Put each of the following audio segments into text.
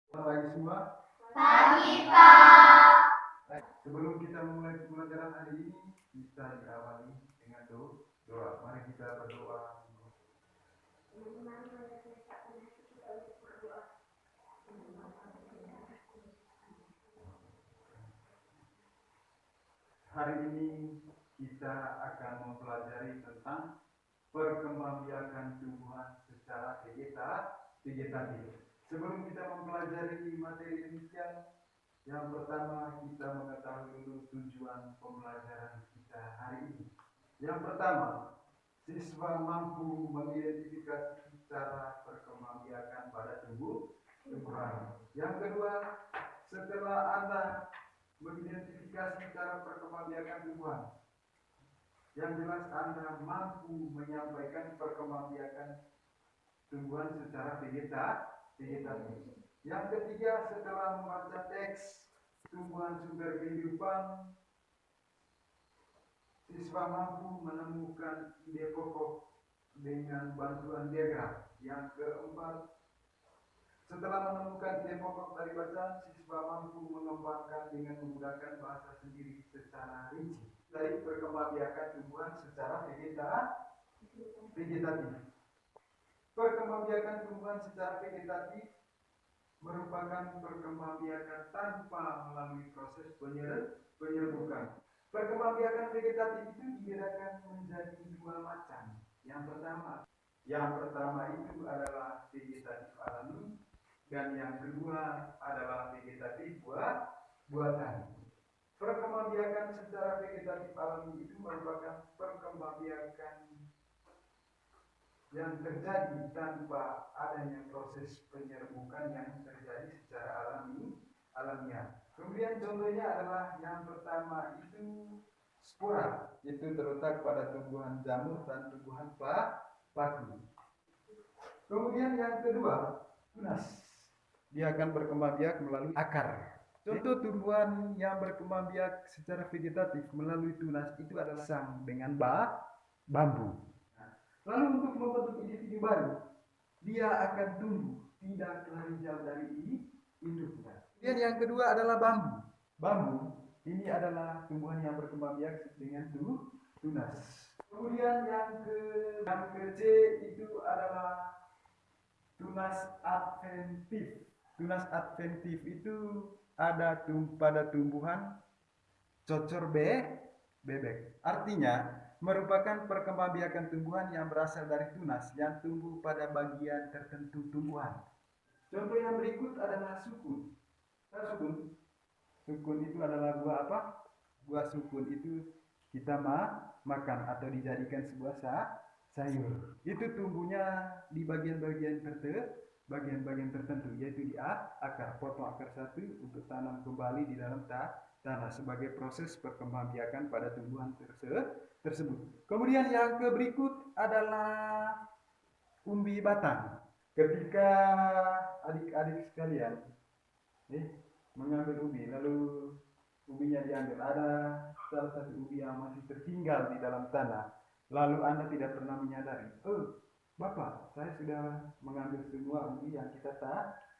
Selamat pagi semua. Pagi, Pak. Sebelum kita memulai pembelajaran hari ini, kita diawali dengan doa. Mari kita berdoa. Hari ini kita akan mempelajari tentang perkembangbiakan tumbuhan secara vegetatif. Sebelum kita mempelajari materi demikian, yang pertama kita mengetahui dulu tujuan pembelajaran kita hari ini. Yang pertama, siswa mampu mengidentifikasi cara perkembangbiakan pada tumbuhan. Yang kedua, setelah Anda mengidentifikasi cara perkembangbiakan tumbuhan, yang jelas Anda mampu menyampaikan perkembangbiakan tumbuhan secara vegetatif. Yang ketiga, setelah membaca teks tumbuhan sumber kehidupan, siswa mampu menemukan ide pokok dengan bantuan diagram. Yang keempat, setelah menemukan ide pokok dari bacaan, siswa mampu mengembangkan dengan menggunakan bahasa sendiri secara rinci dari perkembangbiakan tumbuhan secara vegetatif. Perkembangbiakan tumbuhan secara vegetatif merupakan perkembangbiakan tanpa melalui proses penyerbukan. Perkembangbiakan vegetatif itu dibedakan menjadi dua macam. Yang pertama itu adalah vegetatif alami, dan yang kedua adalah vegetatif buatan. Perkembangbiakan secara vegetatif alami itu merupakan perkembangbiakan yang terjadi tanpa adanya proses penyerbukan yang terjadi secara alamiah. Kemudian contohnya adalah yang pertama itu spora, itu terletak pada tumbuhan jamur dan tumbuhan paku. Kemudian yang kedua, tunas. Dia akan berkembang biak melalui akar. Contoh tumbuhan yang berkembang biak secara vegetatif melalui tunas itu adalah pisang dengan bambu. Lalu untuk membentuk individu baru, dia akan tumbuh tidak lari jauh dari induknya. Kemudian yang kedua adalah bambu. Bambu ini adalah tumbuhan yang berkembang biak dengan tunas. Kemudian yang ke C itu adalah tunas adventif. Tunas adventif itu ada pada tumbuhan cocor bebek. Artinya merupakan perkembangbiakan tumbuhan yang berasal dari tunas yang tumbuh pada bagian tertentu tumbuhan. Contoh yang berikut adalah sukun. Sukun itu adalah buah apa? Buah sukun itu kita makan atau dijadikan sebuah sayur. Itu tumbuhnya di bagian-bagian tertentu, yaitu di akar. Potong akar satu untuk tanam kembali di dalam tanah sebagai proses perkembangbiakan pada tumbuhan tersebut. Kemudian yang berikut adalah umbi batang. Ketika adik-adik sekalian mengambil ubi, lalu ubinya diambil, ada salah satu ubi yang masih tertinggal di dalam tanah, lalu Anda tidak pernah menyadari, Bapak, saya sudah mengambil semua ubi yang kita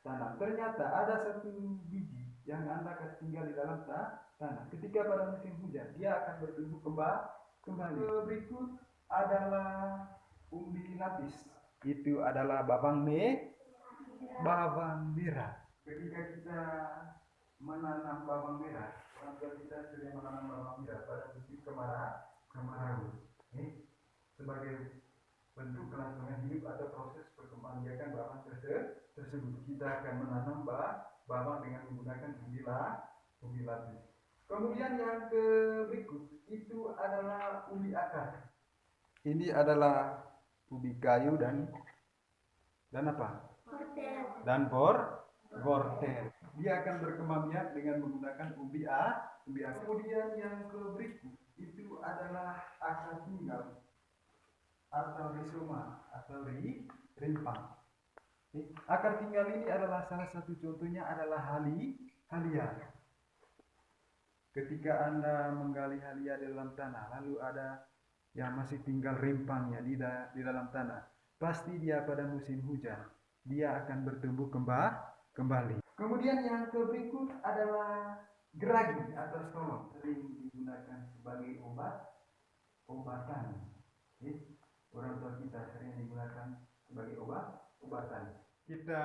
tanam. Ternyata ada satu biji yang Anda kasih tinggal di dalam tanah. Ketika pada musim hujan, dia akan bertumbuh kembali. Berikut adalah umbi lapis. Itu adalah bawang merah. Ketika kita menanam bawang merah, orang tua kita sering menanam bawang merah pada musim kemarau. Sebagai bentuk kelangsungan hidup atau proses perkembangbiakan bawang tersebut, kita akan menanam bawang dengan menggunakan umbi lapis. Kemudian yang berikut itu adalah umbi akar. Ini adalah ubi kayu dan apa? Dan wortel. Dia akan berkembang biak dengan menggunakan umbi akar. Kemudian yang berikut itu adalah akar tunggal atau rizoma atau rimpang. Akar tunggal ini adalah salah satu contohnya adalah halia. Ketika Anda menggali halia di dalam tanah, lalu ada yang masih tinggal rimpangnya di dalam tanah, pasti dia pada musim hujan dia akan bertumbuh kembali. Kemudian yang berikut adalah geragi atau stolon, sering digunakan sebagai obatan. Orang tua kita sering digunakan sebagai obatan. Kita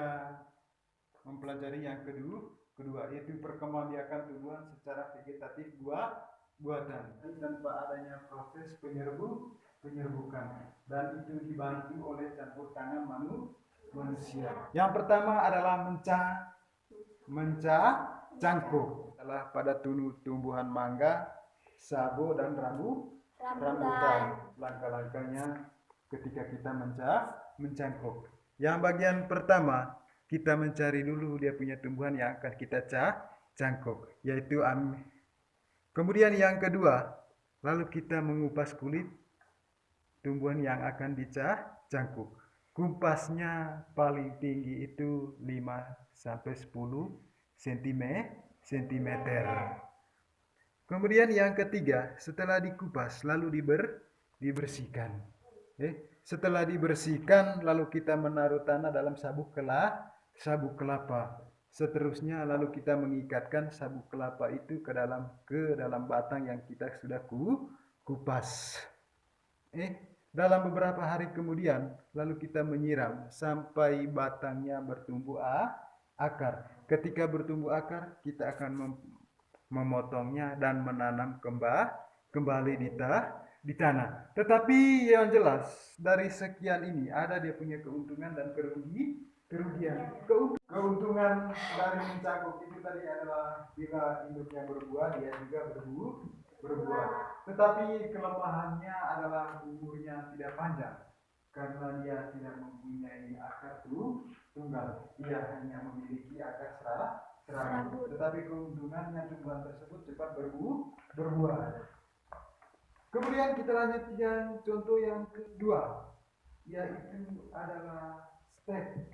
mempelajari yang kedua yaitu perkembangbiakan tumbuhan secara vegetatif buatan tanpa adanya proses penyerbukan, dan itu dibantu oleh campur tangan manusia. Yang pertama adalah cangkuk adalah pada tumbuhan mangga, sago, dan rambutan. Langkah-langkahnya ketika kita mencangkuk. Yang bagian pertama, kita mencari dulu dia punya tumbuhan yang akan kita cangkuk, yaitu kemudian yang kedua, lalu kita mengupas kulit tumbuhan yang akan dicangkuk. Kumpasnya paling tinggi itu 5-10 cm. Kemudian yang ketiga, setelah dikupas lalu dibersihkan. Setelah dibersihkan lalu kita menaruh tanah dalam sabuk kelapa. Seterusnya lalu kita mengikatkan sabuk kelapa itu ke dalam batang yang kita sudah kupas. Dalam beberapa hari kemudian lalu kita menyiram sampai batangnya bertumbuh akar. Ketika bertumbuh akar, kita akan memotongnya dan menanam kembali di tanah. Tetapi yang jelas dari sekian ini ada dia punya keuntungan dan kerugian. Keuntungan dari mencangkuk itu tadi adalah bila induknya berbuah, dia juga berbuah. Tetapi kelemahannya adalah umurnya tidak panjang karena dia tidak mempunyai akar tunggal. Dia hanya memiliki akar serabut. Tetapi keuntungannya tumbuhan tersebut cepat berbuah. Kemudian kita lanjutkan contoh yang kedua, yaitu adalah stek.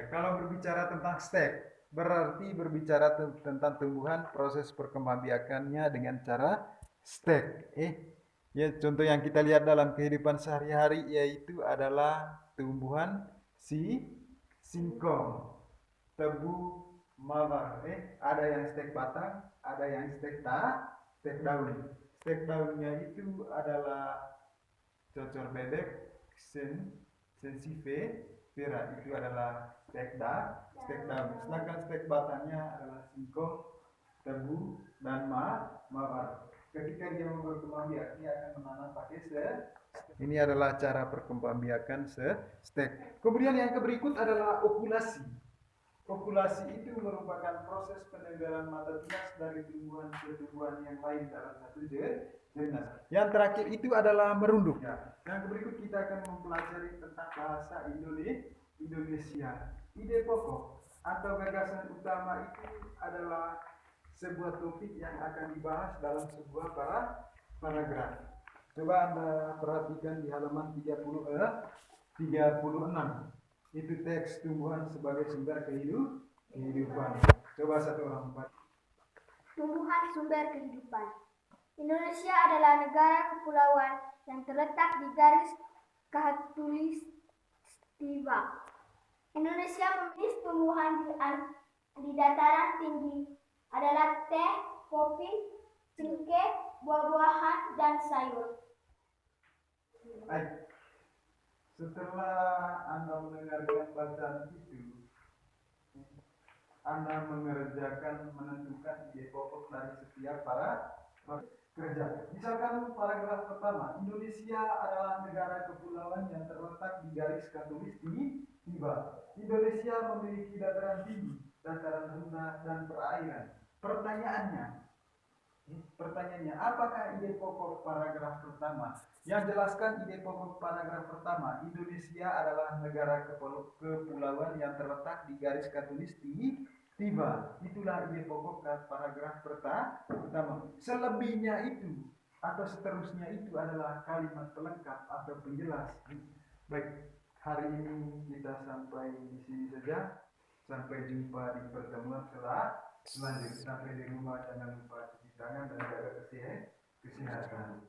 Kalau berbicara tentang stek, berarti berbicara tentang tumbuhan proses perkembangbiakannya dengan cara stek. Ya, contoh yang kita lihat dalam kehidupan sehari-hari yaitu adalah tumbuhan singkong, tebu, mawar. Ada yang stek batang, ada yang stek daun. Stek daunnya itu adalah cocor bebek, sensifera, itu adalah stek daun. Sedangkan stek batangnya adalah singkong, tebu, dan mawar. Ketika dia berkembangbiak, dia akan menanam pakai ini adalah cara perkembangbiakan stek. Kemudian yang berikut adalah okulasi. Okulasi itu merupakan proses penenggalan mata tunas dari tumbuhan ke tumbuhan yang lain dalam satu jenis. Yang terakhir itu adalah merunduk. Yang berikut kita akan mempelajari tentang bahasa Indonesia. Ide pokok atau gagasan utama itu adalah sebuah topik yang akan dibahas dalam sebuah paragraf. Coba Anda perhatikan di halaman 36. Itu teks tumbuhan sebagai sumber kehidupan. Coba satu orang empat. Tumbuhan sumber kehidupan. Indonesia adalah negara kepulauan yang terletak di garis khatulistiwa. Indonesia memiliki tumbuhan di dataran tinggi adalah teh, kopi, cengkeh, buah-buahan, dan sayur. Baik. Setelah Anda mendengarkan bacaan itu, Anda menentukan ide pokok dari setiap para kerja. Misalkan paragraf pertama, Indonesia adalah negara kepulauan yang terletak di garis khatulistiwa. Indonesia memiliki dataran tinggi, dataran rendah, dan perairan. Pertanyaannya, apakah ide pokok paragraf pertama? Yang jelaskan ide pokok paragraf pertama, Indonesia adalah negara kepulauan yang terletak di garis khatulistiwa. Itulah ide pokok paragraf pertama. Selebihnya itu atau seterusnya itu adalah kalimat pelengkap atau penjelas. Baik, hari ini kita sampai di sini saja. Sampai jumpa di pertemuan selanjutnya. Sampai di rumah jangan lupa cuci tangan dan jaga kesehatan.